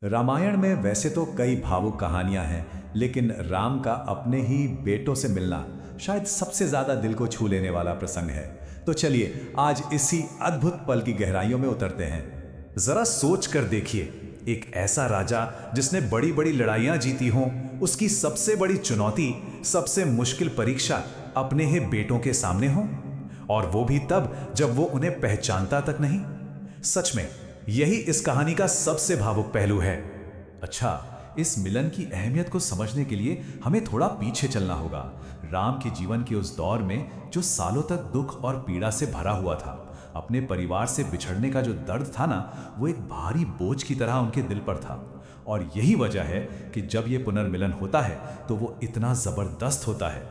रामायण में वैसे तो कई भावुक कहानियां हैं, लेकिन राम का अपने ही बेटों से मिलना शायद सबसे ज्यादा दिल को छू लेने वाला प्रसंग है। तो चलिए आज इसी अद्भुत पल की गहराइयों में उतरते हैं। जरा सोच कर देखिए, एक ऐसा राजा जिसने बड़ी बड़ी लड़ाइयां जीती हों, उसकी सबसे बड़ी चुनौती, सबसे मुश्किल परीक्षा अपने ही बेटों के सामने हो, और वो भी तब जब वो उन्हें पहचानता तक नहीं। सच में यही इस कहानी का सबसे भावुक पहलू है। अच्छा, इस मिलन की अहमियत को समझने के लिए हमें थोड़ा पीछे चलना होगा, राम के जीवन के उस दौर में जो सालों तक दुख और पीड़ा से भरा हुआ था। अपने परिवार से बिछड़ने का जो दर्द था ना, वो एक भारी बोझ की तरह उनके दिल पर था। और यही वजह है कि जब ये पुनर्मिलन होता है तो वो इतना जबरदस्त होता है।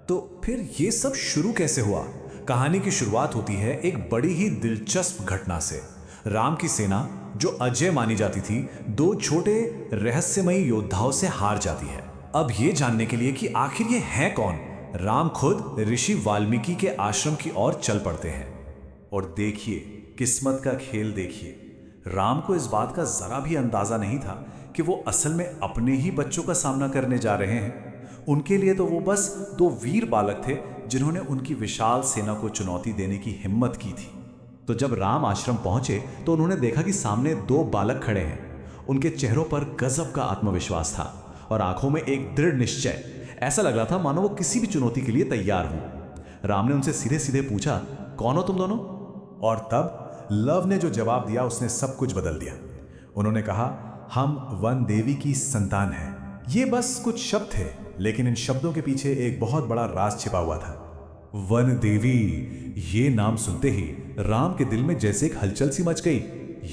तो फिर ये सब शुरू कैसे हुआ? कहानी की शुरुआत होती है एक बड़ी ही दिलचस्प घटना से। राम की सेना, जो अजय मानी जाती थी, दो छोटे रहस्यमयी योद्धाओं से हार जाती है। अब ये जानने के लिए कि आखिर ये हैं कौन, राम खुद ऋषि वाल्मीकि के आश्रम की ओर चल पड़ते हैं। और देखिए, किस्मत का खेल देखिए। राम को इस बात का जरा भी अंदाजा नहीं था कि वो असल में अपने ही बच्चों का सामना करने जा रहे हैं। उनके लिए तो वो बस दो वीर बालक थे जिन्होंने उनकी विशाल सेना को चुनौती देने की हिम्मत की थी। तो जब राम आश्रम पहुंचे तो उन्होंने देखा कि सामने दो बालक खड़े हैं। उनके चेहरों पर गजब का आत्मविश्वास था और आंखों में एक दृढ़ निश्चय। ऐसा लग रहा था मानो वो किसी भी चुनौती के लिए तैयार हो। राम ने उनसे सीधे सीधे पूछा, कौन हो तुम दोनों? और तब लव ने जो जवाब दिया उसने सब कुछ बदल दिया। उन्होंने कहा, हम वन देवी की संतान हैं। ये बस कुछ शब्द थे, लेकिन इन शब्दों के पीछे एक बहुत बड़ा राज छिपा हुआ था। वन देवी, ये नाम सुनते ही राम के दिल में जैसे एक हलचल सी मच गई।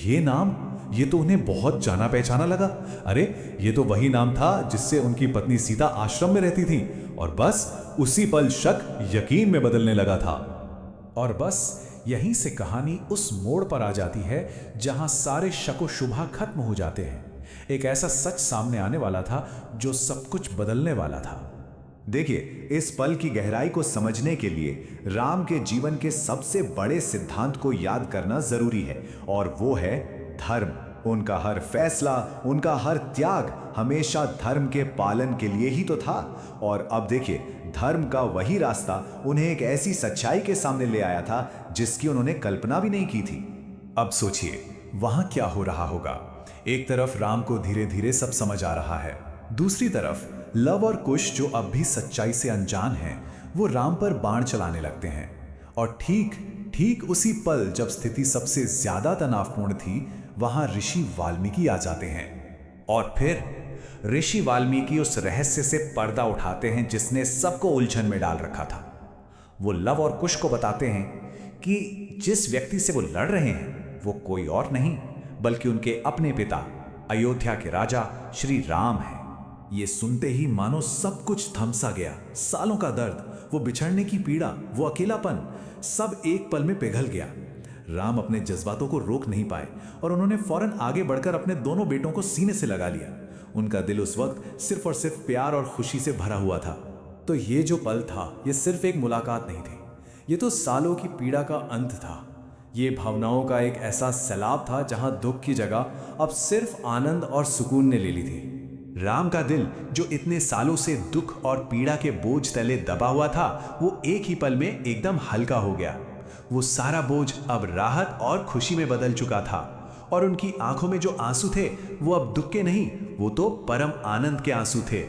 ये नाम, ये तो उन्हें बहुत जाना पहचाना लगा। अरे, ये तो वही नाम था जिससे उनकी पत्नी सीता आश्रम में रहती थी। और बस उसी पल शक यकीन में बदलने लगा था। और बस यहीं से कहानी उस मोड़ पर आ जाती है जहां सारे शक व शुबहा खत्म हो जाते हैं। एक ऐसा सच सामने आने वाला था जो सब कुछ बदलने वाला था। देखिए, इस पल की गहराई को समझने के लिए राम के जीवन के सबसे बड़े सिद्धांत को याद करना जरूरी है, और वो है धर्म। उनका हर फैसला, उनका हर त्याग हमेशा धर्म के पालन के लिए ही तो था। और अब देखिए, धर्म का वही रास्ता उन्हें एक ऐसी सच्चाई के सामने ले आया था जिसकी उन्होंने कल्पना भी नहीं की थी। अब सोचिए, वहां क्या हो रहा होगा। एक तरफ राम को धीरे धीरे सब समझ आ रहा है, दूसरी तरफ लव और कुश, जो अब भी सच्चाई से अनजान हैं, वो राम पर बाण चलाने लगते हैं। और ठीक ठीक उसी पल जब स्थिति सबसे ज्यादा तनावपूर्ण थी, वहां ऋषि वाल्मीकि आ जाते हैं। और फिर ऋषि वाल्मीकि उस रहस्य से पर्दा उठाते हैं जिसने सबको उलझन में डाल रखा था। वो लव और कुश को बताते हैं कि जिस व्यक्ति से वो लड़ रहे हैं वो कोई और नहीं बल्कि उनके अपने पिता, अयोध्या के राजा श्री राम हैं। ये सुनते ही मानो सब कुछ थम सा गया। सालों का दर्द, वो बिछड़ने की पीड़ा, वो अकेलापन, सब एक पल में पिघल गया। राम अपने जज्बातों को रोक नहीं पाए और उन्होंने फौरन आगे बढ़कर अपने दोनों बेटों को सीने से लगा लिया। उनका दिल उस वक्त सिर्फ और सिर्फ प्यार और खुशी से भरा हुआ था। तो ये जो पल था, ये सिर्फ एक मुलाकात नहीं थी, ये तो सालों की पीड़ा का अंत था। ये भावनाओं का एक ऐसा सैलाब था जहां दुख की जगह अब सिर्फ आनंद और सुकून ने ले ली थी। राम का दिल, जो इतने सालों से दुख और पीड़ा के बोझ तले दबा हुआ था, वो एक ही पल में एकदम हल्का हो गया। वो सारा बोझ अब राहत और खुशी में बदल चुका था। और उनकी आंखों में जो आंसू थे, वो अब दुख के नहीं, वो तो परम आनंद के आंसू थे।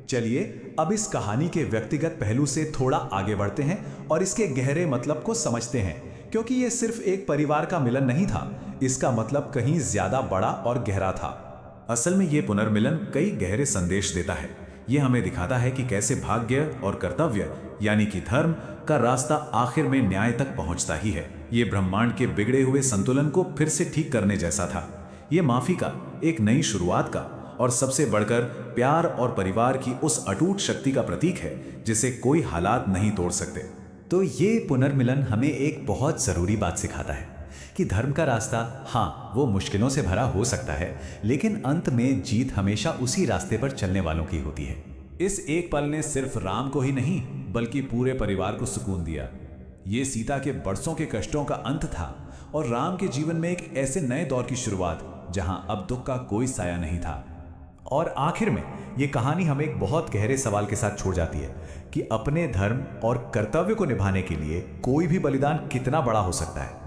चलिए अब इस कहानी के व्यक्तिगत पहलू से थोड़ा आगे बढ़ते हैं और इसके गहरे मतलब को समझते हैं, क्योंकि ये सिर्फ एक परिवार का मिलन नहीं था, इसका मतलब कहीं ज्यादा बड़ा और गहरा था। असल में ये पुनर्मिलन कई गहरे संदेश देता है। ये हमें दिखाता है कि कैसे भाग्य और कर्तव्य, यानी कि धर्म का रास्ता आखिर में न्याय तक पहुंचता ही है। ये ब्रह्मांड के बिगड़े हुए संतुलन को फिर से ठीक करने जैसा था। ये माफी का, एक नई शुरुआत का, और सबसे बढ़कर प्यार और परिवार की उस अटूट शक्ति का प्रतीक है जिसे कोई हालात नहीं तोड़ सकते। तो ये पुनर्मिलन हमें एक बहुत जरूरी बात सिखाता है कि धर्म का रास्ता, हाँ, वो मुश्किलों से भरा हो सकता है, लेकिन अंत में जीत हमेशा उसी रास्ते पर चलने वालों की होती है। इस एक पल ने सिर्फ राम को ही नहीं बल्कि पूरे परिवार को सुकून दिया। ये सीता के बरसों के कष्टों का अंत था और राम के जीवन में एक ऐसे नए दौर की शुरुआत जहां अब दुख का कोई साया नहीं था। और आखिर में ये कहानी हमें एक बहुत गहरे सवाल के साथ छोड़ जाती है कि अपने धर्म और कर्तव्य को निभाने के लिए कोई भी बलिदान कितना बड़ा हो सकता है।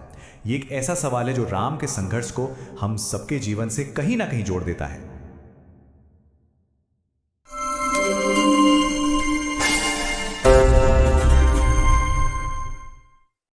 ये एक ऐसा सवाल है जो राम के संघर्ष को हम सबके जीवन से कहीं ना कहीं जोड़ देता है।